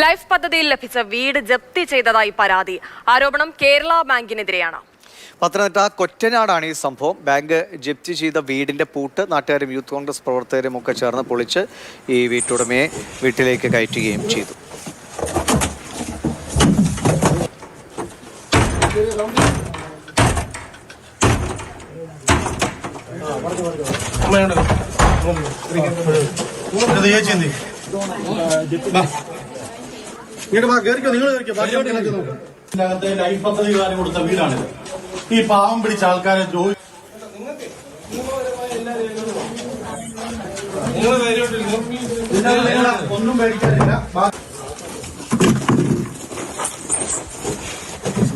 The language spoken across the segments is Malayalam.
ലൈഫ് പദ്ധതിയിൽ ലഭിച്ച വീട് ജപ്തി ചെയ്തതായി പരാതി. ആരോപണം കേരള ബാങ്കിനെതിരെയാണ്. പത്തനംതിട്ട കൊറ്റനാടാണ് ഈ സംഭവം. ബാങ്ക് ജപ്തി ചെയ്ത വീടിന്റെ പൂട്ട് നാട്ടുകാരും യൂത്ത് കോൺഗ്രസ് പ്രവർത്തകരും ഒക്കെ ചേർന്ന് പൊളിച്ച് ഈ വീട്ടുടമയെ വീട്ടിലേക്ക് കയറ്റുകയും ചെയ്തു. ഇതിനകത്ത് ലൈഫ് പദ്ധതി കാര്യം കൊടുത്ത വീടാണിത്. ഈ പാവം പിടിച്ച ആൾക്കാരെ ഒന്നും മേടിക്കാനില്ല.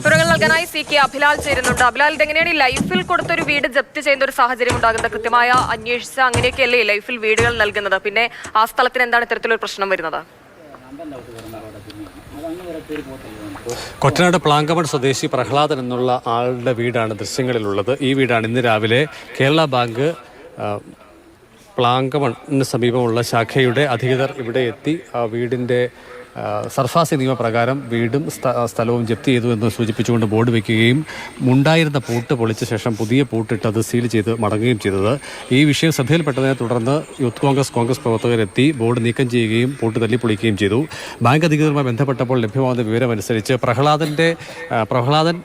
വിവരങ്ങൾ നൽകാനായി സി കെ അഭിലാൽ ചേരുന്നുണ്ട്. അഭിലാൽ, ഇതെങ്ങനെയാണ് ഈ ലൈഫിൽ കൊടുത്തൊരു വീട് ജപ്തി ചെയ്യുന്ന ഒരു സാഹചര്യം ഉണ്ടാകുന്നത്? കൃത്യമായ അന്വേഷിച്ച അങ്ങനെയൊക്കെയല്ലേ ലൈഫിൽ വീടുകൾ നൽകുന്നത്? പിന്നെ ആ സ്ഥലത്തിന് എന്താണ് ഇത്തരത്തിലൊരു പ്രശ്നം വരുന്നത്? കൊറ്റനാട് പ്ലാങ്കമൺ സ്വദേശി പ്രഹ്ലാദൻ എന്നുള്ള ആളുടെ വീടാണ് ദൃശ്യങ്ങളിലുള്ളത്. ഈ വീടാണ് ഇന്ന് രാവിലെ കേരള ബാങ്ക് പ്ലാങ്കമണിന് സമീപമുള്ള ശാഖയുടെ അധികൃതർ ഇവിടെ എത്തി വീടിൻ്റെ സർഫാസി നിയമപ്രകാരം വീടും സ്ഥലവും ജപ്തി ചെയ്തു എന്ന് സൂചിപ്പിച്ചുകൊണ്ട് ബോർഡ് വയ്ക്കുകയും ഉണ്ടായിരുന്ന പൂട്ട് പൊളിച്ച ശേഷം പുതിയ പൂട്ടിട്ട് അത് സീൽ ചെയ്ത് മടങ്ങുകയും ചെയ്തത്. ഈ വിഷയം ശ്രദ്ധയിൽപ്പെട്ടതിനെ തുടർന്ന് യൂത്ത് കോൺഗ്രസ് പ്രവർത്തകരെത്തി ബോർഡ് നീക്കം ചെയ്യുകയും പൂട്ട് തല്ലിപ്പൊളിക്കുകയും ചെയ്തു. ബാങ്ക് അധികൃതരുമായി ബന്ധപ്പെട്ടപ്പോൾ ലഭ്യമാകുന്ന വിവരമനുസരിച്ച് പ്രഹ്ലാദൻ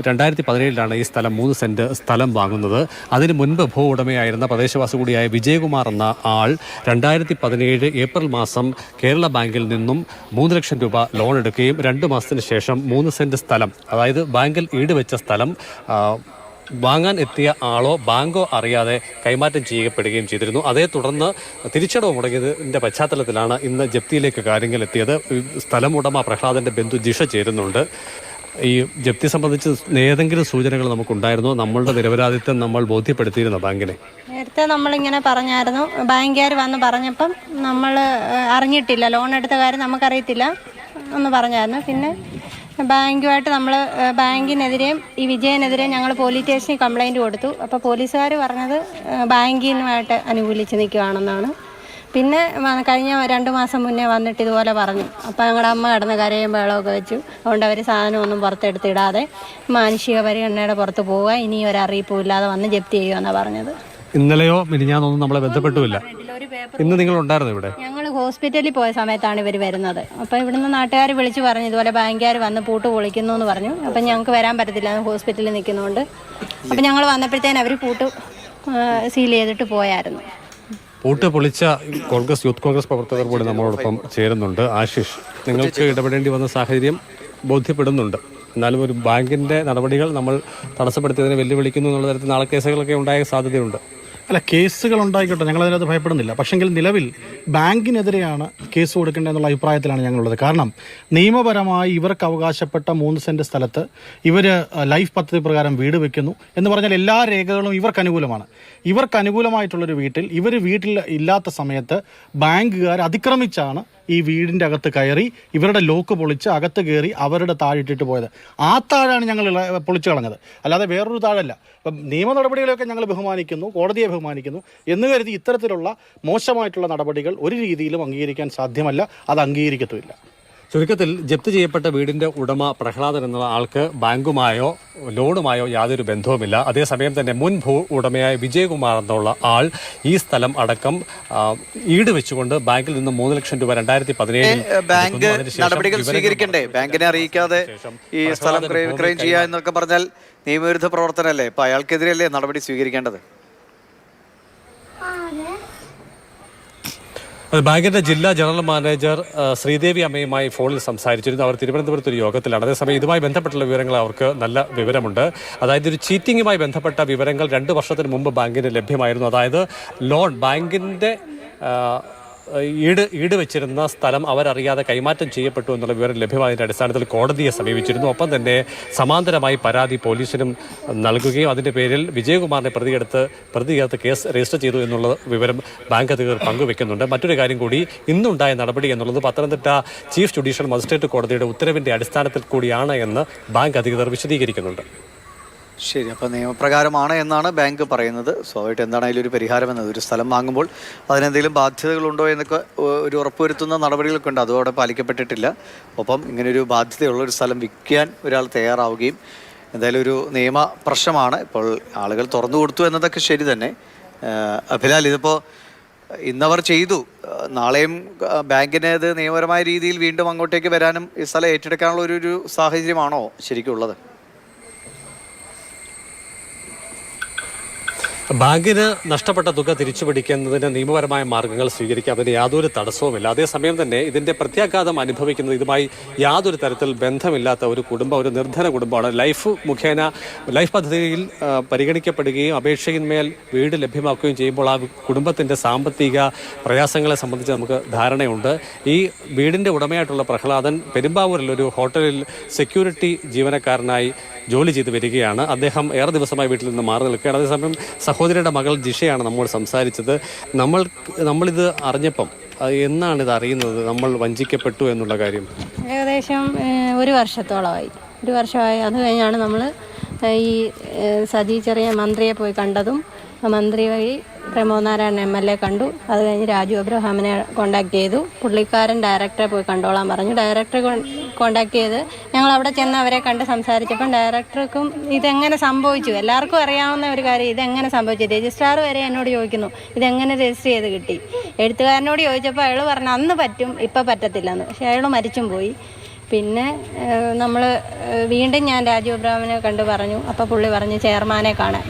2017 ഈ സ്ഥലം 3 സെന്റ് സ്ഥലം വാങ്ങുന്നത്. അതിന് മുൻപ് ഭൂ ഉടമയായിരുന്ന പ്രദേശവാസി കൂടിയായ വിജയകുമാർ എന്ന ആൾ 2017 ഏപ്രിൽ മാസം കേരള ബാങ്കിൽ നിന്നും 3 ലക്ഷം രൂപ ലോൺ എടുക്കുകയും 2 മാസത്തിന് ശേഷം 3 സെന്റ് സ്ഥലം, അതായത് ബാങ്കിൽ ഈടുവെച്ച സ്ഥലം വാങ്ങാൻ എത്തിയ ആളോ ബാങ്കോ അറിയാതെ കൈമാറ്റം ചെയ്യപ്പെടുകയും ചെയ്തിരുന്നു. അതേ തുടർന്ന് തിരിച്ചടവ് മുടങ്ങിയതിൻ്റെ പശ്ചാത്തലത്തിലാണ് ഇന്ന് ജപ്തിയിലേക്ക് കാര്യങ്ങൾ എത്തിയത്. സ്ഥലം ഉടമ പ്രഹ്ലാദൻ്റെ ബന്ധു ജിഷ ചേരുന്നുണ്ട്. ഈ ജപ്തി സംബന്ധിച്ച് ഏതെങ്കിലും സൂചനകൾ നമുക്കുണ്ടായിരുന്നോ? നമ്മളുടെ നിരപരാധിത്വം നമ്മൾ ബോധ്യപ്പെടുത്തിയിരുന്നോ ബാങ്കിനെ? നേരത്തെ നമ്മളിങ്ങനെ പറഞ്ഞായിരുന്നു. ബാങ്കുകാർ വന്ന് പറഞ്ഞപ്പം നമ്മൾ അറിഞ്ഞിട്ടില്ല, ലോൺ എടുത്ത കാര്യം നമുക്കറിയത്തില്ല എന്ന് പറഞ്ഞായിരുന്നു. പിന്നെ ബാങ്കുമായിട്ട് നമ്മൾ ബാങ്കിനെതിരെയും ഈ വിജയനെതിരെയും ഞങ്ങൾ പോലീസ് സ്റ്റേഷനിൽ കംപ്ലയിൻറ്റ് കൊടുത്തു. അപ്പോൾ പോലീസുകാർ പറഞ്ഞത് ബാങ്കിനുമായിട്ട് അനുകൂലിച്ച് നിൽക്കുകയാണെന്നാണ്. പിന്നെ കഴിഞ്ഞ 2 മാസം മുന്നേ വന്നിട്ട് ഇതുപോലെ പറഞ്ഞു. അപ്പോൾ ഞങ്ങളുടെ അമ്മ കിടന്ന് കരയും വെള്ളമൊക്കെ വെച്ചു. അതുകൊണ്ട് അവർ സാധനമൊന്നും പുറത്തെടുത്തിടാതെ മാനുഷിക പരിഗണനയുടെ പുറത്ത് പോവുക, ഇനി ഒരു അറിയിപ്പും ഇല്ലാതെ വന്ന് ജപ്തി ചെയ്യുമെന്നാണ് പറഞ്ഞത്. ഇന്നലെയോ മിനിഞ്ഞാന്നൊന്നും നമ്മളെ ബന്ധപ്പെട്ടുമില്ല. ഇന്ന് നിങ്ങൾ ഉണ്ടായിരുന്നു ഇവിടെ? ഞങ്ങൾ ഹോസ്പിറ്റലിൽ പോയ സമയത്താണ് ഇവർ വരുന്നത്. അപ്പോൾ ഇവിടുന്ന് നാട്ടുകാർ വിളിച്ച് പറഞ്ഞു ഇതുപോലെ ബാങ്കുകാർ വന്ന് പൂട്ട് പൊളിക്കുന്നു എന്ന് പറഞ്ഞു. അപ്പം ഞങ്ങൾക്ക് വരാൻ പറ്റത്തില്ല, ഹോസ്പിറ്റലിൽ നിൽക്കുന്നതുകൊണ്ട്. അപ്പം ഞങ്ങൾ വന്നപ്പോഴത്തേന് അവർ പൂട്ട് സീൽ ചെയ്തിട്ട് പോയായിരുന്നു. പൂട്ട് പൊളിച്ച യൂത്ത് കോൺഗ്രസ് പ്രവർത്തകർ കൂടി നമ്മളോടൊപ്പം ചേരുന്നുണ്ട്. ആശിഷ്, നിങ്ങൾക്ക് ഇടപെടേണ്ടി വന്ന സാഹചര്യം ബോധ്യപ്പെടുന്നുണ്ട്. എന്നാലും ഒരു ബാങ്കിൻ്റെ നടപടികൾ നമ്മൾ തടസ്സപ്പെടുത്തിയതിനെ വെല്ലുവിളിക്കുന്നു എന്നുള്ള തരത്തിൽ നാളെ കേസുകളൊക്കെ ഉണ്ടായ സാധ്യതയുണ്ട്. അല്ല, കേസുകൾ ഉണ്ടായിക്കോട്ടെ, ഞങ്ങളതിനകത്ത് ഭയപ്പെടുന്നില്ല. പക്ഷെങ്കിൽ നിലവിൽ ബാങ്കിനെതിരെയാണ് കേസ് കൊടുക്കേണ്ടതെന്നുള്ള അഭിപ്രായത്തിലാണ് ഞങ്ങളുള്ളത്. കാരണം നിയമപരമായി ഇവർക്ക് അവകാശപ്പെട്ട 3 സെന്റ് സ്ഥലത്ത് ഇവർ ലൈഫ് പദ്ധതി പ്രകാരം വീട് വെക്കുന്നു എന്ന് പറഞ്ഞാൽ എല്ലാ രേഖകളും ഇവർക്ക് അനുകൂലമാണ്. ഇവർക്ക് അനുകൂലമായിട്ടുള്ളൊരു വീട്ടിൽ ഇല്ലാത്ത സമയത്ത് ബാങ്കുകാർ അതിക്രമിച്ചാണ് ഈ വീടിൻ്റെ അകത്ത് കയറി ഇവരുടെ ലോക്ക് പൊളിച്ച് അകത്ത് കയറി അവരുടെ താഴിട്ടിട്ട് പോയത്. ആ താഴാണ് ഞങ്ങൾ പൊളിച്ചു കളഞ്ഞത്, അല്ലാതെ വേറൊരു താഴല്ല. ഇപ്പം നിയമ നടപടികളെയൊക്കെ ഞങ്ങൾ ബഹുമാനിക്കുന്നു, കോടതിയെ ബഹുമാനിക്കുന്നു എന്ന് കരുതി ഇത്തരത്തിലുള്ള മോശമായിട്ടുള്ള നടപടികൾ ഒരു രീതിയിലും അംഗീകരിക്കാൻ സാധ്യമല്ല, അത് അംഗീകരിക്കത്തുമില്ല. ചുരുക്കത്തിൽ ജപ്തി ചെയ്യപ്പെട്ട വീടിന്റെ ഉടമ പ്രഹ്ലാദൻ എന്ന ആൾക്ക് ബാങ്കുമായോ ലോണുമായോ യാതൊരു ബന്ധവുമില്ല. അതേസമയം തന്നെ മുൻ ഭൂ ഉടമയായ വിജയകുമാർ എന്നുള്ള ആൾ ഈ സ്ഥലം അടക്കം ഈട് വെച്ചുകൊണ്ട് ബാങ്കിൽ നിന്ന് 3 ലക്ഷം രൂപ 2017 ബാങ്ക് നടപടികൾ സ്വീകരിക്കണ്ടേ? ബാങ്കിനെ അറിയിക്കാതെ ഈ സ്ഥലം ക്രയം ചെയ്യുക എന്നൊക്കെ പറഞ്ഞാൽ നിയമവിരുദ്ധ പ്രവർത്തനമല്ലേ? ഇപ്പൊ അയാൾക്കെതിരെയല്ലേ നടപടി സ്വീകരിക്കേണ്ടത്? ബാങ്കിന്റെ ജില്ലാ ജനറൽ മാനേജർ ശ്രീദേവി അമ്മയുമായി ഫോണിൽ സംസാരിച്ചിരുന്നു. അവർ തിരുവനന്തപുരത്ത് ഒരു യോഗത്തിലാണ്. അതേസമയം ഇതുമായി ബന്ധപ്പെട്ടുള്ള വിവരങ്ങൾ അവർക്ക് നല്ല വിവരമുണ്ട്. അതായത് ഒരു ചീറ്റിങ്ങുമായി ബന്ധപ്പെട്ട വിവരങ്ങൾ 2 വർഷത്തിന് മുമ്പ് ബാങ്കിന് ലഭ്യമായിരുന്നു. അതായത് ലോൺ ബാങ്കിന്റെ ഈട് വെച്ചിരുന്ന സ്ഥലം അവരറിയാതെ കൈമാറ്റം ചെയ്യപ്പെട്ടു എന്നുള്ള വിവരം ലഭ്യമായതിൻ്റെ അടിസ്ഥാനത്തിൽ കോടതിയെ സമീപിച്ചിരുന്നു. ഒപ്പം തന്നെ സമാന്തരമായി പരാതി പോലീസിനും നൽകുകയും അതിൻ്റെ പേരിൽ വിജയകുമാറിനെ പ്രതികേർത്ത് കേസ് രജിസ്റ്റർ ചെയ്തു എന്നുള്ള വിവരം ബാങ്ക് അധികൃതർ പങ്കുവെക്കുന്നുണ്ട്. മറ്റൊരു കാര്യം കൂടി, ഇന്നുണ്ടായ നടപടി എന്നുള്ളത് പത്തനംതിട്ട ചീഫ് ജുഡീഷ്യൽ മജിസ്ട്രേറ്റ് കോടതിയുടെ ഉത്തരവിൻ്റെ അടിസ്ഥാനത്തിൽ കൂടിയാണ് എന്ന് ബാങ്ക് അധികൃതർ വിശദീകരിക്കുന്നുണ്ട്. ശരി, അപ്പോൾ നിയമപ്രകാരമാണ് എന്നാണ് ബാങ്ക് പറയുന്നത്. സ്വാഭാവികമായിട്ട് എന്താണ് അതിലൊരു പരിഹാരം എന്നത്? ഒരു സ്ഥലം വാങ്ങുമ്പോൾ അതിനെന്തെങ്കിലും ബാധ്യതകളുണ്ടോ എന്നൊക്കെ ഒരു ഉറപ്പുവരുത്തുന്ന നടപടികളൊക്കെ ഉണ്ട്, അതും അവിടെ പാലിക്കപ്പെട്ടിട്ടില്ല. ഒപ്പം ഇങ്ങനൊരു ബാധ്യതയുള്ള ഒരു സ്ഥലം വിൽക്കാൻ ഒരാൾ തയ്യാറാവുകയും എന്തായാലും ഒരു നിയമ പ്രശ്നമാണ്. ഇപ്പോൾ ആളുകൾ തുറന്നു കൊടുത്തു എന്നതൊക്കെ ശരി തന്നെ. അഭിലാൽ, ഇതിപ്പോൾ ഇന്നവർ ചെയ്തു, നാളെയും ബാങ്കിന് അത് നിയമപരമായ രീതിയിൽ വീണ്ടും അങ്ങോട്ടേക്ക് വരാനും ഈ സ്ഥലം ഏറ്റെടുക്കാനുള്ള ഒരു സാഹചര്യമാണോ ശരിക്കും ഉള്ളത്? ബാങ്കിന് നഷ്ടപ്പെട്ട തുക തിരിച്ചുപിടിക്കുന്നതിന് നിയമപരമായ മാർഗ്ഗങ്ങൾ സ്വീകരിക്കാം, അതിന് യാതൊരു തടസ്സവുമില്ല. അതേസമയം തന്നെ ഇതിൻ്റെ പ്രത്യാഘാതം അനുഭവിക്കുന്നത് ഇതുമായി യാതൊരു തരത്തിൽ ബന്ധമില്ലാത്ത ഒരു കുടുംബം, ഒരു നിർധന കുടുംബമാണ്. ലൈഫ് പദ്ധതിയിൽ പരിഗണിക്കപ്പെടുകയും അപേക്ഷയിന്മേൽ വീട് ലഭ്യമാക്കുകയും ചെയ്യുമ്പോൾ ആ കുടുംബത്തിൻ്റെ സാമ്പത്തിക പ്രയാസങ്ങളെ സംബന്ധിച്ച് നമുക്ക് ധാരണയുണ്ട്. ഈ വീടിൻ്റെ ഉടമയായിട്ടുള്ള പ്രഹ്ലാദൻ പെരുമ്പാവൂരിൽ ഒരു ഹോട്ടലിൽ സെക്യൂരിറ്റി ജീവനക്കാരനായി ജോലി ചെയ്ത് വരികയാണ്. അദ്ദേഹം ഏറെ ദിവസമായി വീട്ടിൽ നിന്ന് മാറി നിൽക്കുകയാണ്. അതേസമയം സഹോദരിയുടെ മകൾ ജിഷയാണ് നമ്മോട് സംസാരിച്ചത്. നമ്മളിത് അറിഞ്ഞപ്പം എന്നാണ് ഇത് അറിയുന്നത്, നമ്മൾ വഞ്ചിക്കപ്പെട്ടു എന്നുള്ള കാര്യം? ഏകദേശം ഒരു വർഷമായി. അത് കഴിഞ്ഞാണ് നമ്മൾ ഈ സജി ചെറിയ മന്ത്രിയെ പോയി കണ്ടതും. മന്ത്രി വഴി പ്രമോദ് നാരായണൻ MLA കണ്ടു. അത് കഴിഞ്ഞ് രാജു അബ്രഹാമിനെ കോണ്ടാക്ട് ചെയ്തു. പുള്ളിക്കാരൻ ഡയറക്ടറെ പോയി കണ്ടോളാൻ പറഞ്ഞു. ഡയറക്ടറെ കോണ്ടാക്ട് ചെയ്ത് ഞങ്ങൾ അവിടെ ചെന്ന് അവരെ കണ്ട് സംസാരിച്ചപ്പം ഡയറക്ടർക്കും ഇതെങ്ങനെ സംഭവിച്ചു, എല്ലാവർക്കും അറിയാവുന്ന ഒരു കാര്യം, ഇതെങ്ങനെ സംഭവിച്ചു. രജിസ്ട്രാർ വരെ എന്നോട് ചോദിക്കുന്നു ഇതെങ്ങനെ രജിസ്റ്റർ ചെയ്ത് കിട്ടി. എഴുത്തുകാരനോട് ചോദിച്ചപ്പോൾ അയാൾ പറഞ്ഞു അന്ന് പറ്റും, ഇപ്പം പറ്റത്തില്ലെന്ന്. പക്ഷേ അയാൾ മരിച്ചും പോയി. പിന്നെ നമ്മൾ വീണ്ടും ഞാൻ രാജു അബ്രഹാമിനെ കണ്ട് പറഞ്ഞു. അപ്പോൾ പുള്ളി പറഞ്ഞു ചെയർമാനെ കാണാൻ.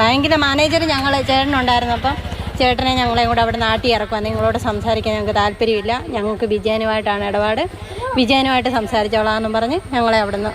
ബാങ്കിലെ മാനേജർ ചേട്ടനുണ്ടായിരുന്നപ്പം ചേട്ടനെ ഞങ്ങളെയും കൂടെ അവിടെ നാട്ടി ഇറക്കുക, നിങ്ങളോട് സംസാരിക്കാൻ ഞങ്ങൾക്ക് താല്പര്യമില്ല, ഞങ്ങൾക്ക് വിജയനുമായിട്ടാണ് ഇടപാട്, വിജയനുമായിട്ട് സംസാരിച്ചോളാമെന്നും പറഞ്ഞ് ഞങ്ങളെ അവിടെ നിന്ന്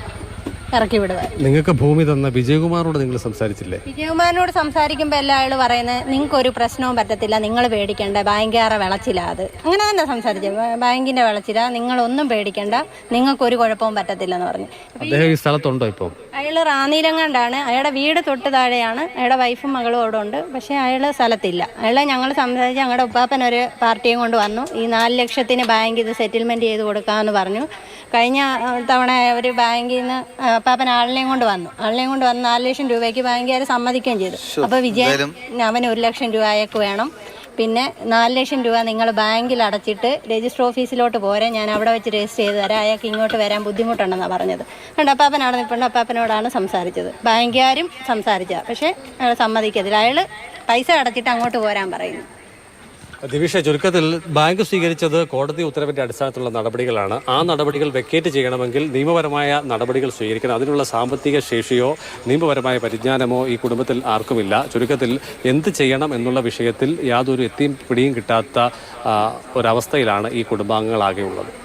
ഇറക്കി വിടുക. നിങ്ങൾക്ക് ഭൂമി തന്ന വിജയകുമാറിനോട് നിങ്ങൾ സംസാരിച്ചില്ലേ? വിജയകുമാറിനോട് സംസാരിക്കുമ്പോൾ എല്ലാ ആൾ പറയുന്നത് നിങ്ങൾക്കൊരു പ്രശ്നവും പറ്റത്തില്ല, നിങ്ങൾ പേടിക്കേണ്ട, ബാങ്കുകാരെ വിളച്ചില്ല. അത് അങ്ങനെ തന്നെ സംസാരിച്ചത്, ബാങ്കിന്റെ വിളച്ചില്ല, നിങ്ങളൊന്നും പേടിക്കേണ്ട, നിങ്ങൾക്കൊരു കുഴപ്പവും പറ്റത്തില്ലെന്ന് പറഞ്ഞു. അദ്ദേഹം ഈ സ്ഥലത്തുണ്ടോ ഇപ്പോൾ? അയാൾ റാന്നിയിലങ്ങാണ്ടാണ്, അയാളുടെ വീട് തൊട്ട് താഴെയാണ്, അയാളുടെ വൈഫും മകളും അവിടെ ഉണ്ട്. പക്ഷേ അയാൾ സ്ഥലത്തില്ല. അയാളെ ഞങ്ങൾ സംസാരിച്ച് ഞങ്ങളുടെ ഉപ്പാപ്പൻ ഒരു പാർട്ടിയും കൊണ്ട് വന്നു. ഈ 4 ലക്ഷത്തിന് ബാങ്ക് ഇത് സെറ്റിൽമെൻറ്റ് ചെയ്ത് കൊടുക്കാമെന്ന് പറഞ്ഞു. കഴിഞ്ഞ തവണ ഒരു ബാങ്കിൽ നിന്ന് അപ്പാപ്പൻ ആളിനെയും കൊണ്ട് വന്നു 4 ലക്ഷം രൂപയ്ക്ക് ബാങ്കുകാർ സമ്മതിക്കുകയും ചെയ്തു. അപ്പോൾ വിജയൻ അവന് 1 ലക്ഷം രൂപ അയക്ക് വേണം, പിന്നെ 4 ലക്ഷം രൂപ നിങ്ങൾ ബാങ്കിൽ അടച്ചിട്ട് രജിസ്റ്റർ ഓഫീസിലോട്ട് പോരെ, ഞാൻ അവിടെ വെച്ച് രജിസ്റ്റർ ചെയ്ത് തരാം, അയാൾക്ക് ഇങ്ങോട്ട് വരാൻ ബുദ്ധിമുട്ടുണ്ടെന്നാണ് പറഞ്ഞത്. അതുകൊണ്ട് അപ്പാപ്പൻ അവിടെ നിൽപ്പുണ്ട്, അപ്പാപ്പനോടാണ് സംസാരിച്ചത്. ബാങ്കുകാരും സംസാരിച്ചത്, പക്ഷേ അയാൾ സമ്മതിക്കത്തില്ല. അയാൾ പൈസ അടച്ചിട്ട് അങ്ങോട്ട് പോരാൻ പറയുന്നു. ദിവിഷ, ചുരുക്കത്തിൽ ബാങ്ക് സ്വീകരിച്ചത് കോടതി ഉത്തരവിന്റെ അടിസ്ഥാനത്തിലുള്ള നടപടികളാണ്. ആ നടപടികൾ വെക്കേറ്റ് ചെയ്യണമെങ്കിൽ നിയമപരമായ നടപടികൾ സ്വീകരിക്കണം. അതിനുള്ള സാമ്പത്തിക ശേഷിയോ നിയമപരമായ പരിജ്ഞാനമോ ഈ കുടുംബത്തിൽ ആർക്കുമില്ല. ചുരുക്കത്തിൽ എന്ത് ചെയ്യണം എന്നുള്ള വിഷയത്തിൽ യാതൊരു എത്തിയും പിടിയും കിട്ടാത്ത ഒരവസ്ഥയിലാണ് ഈ കുടുംബാംഗങ്ങളാകെ ഉള്ളത്.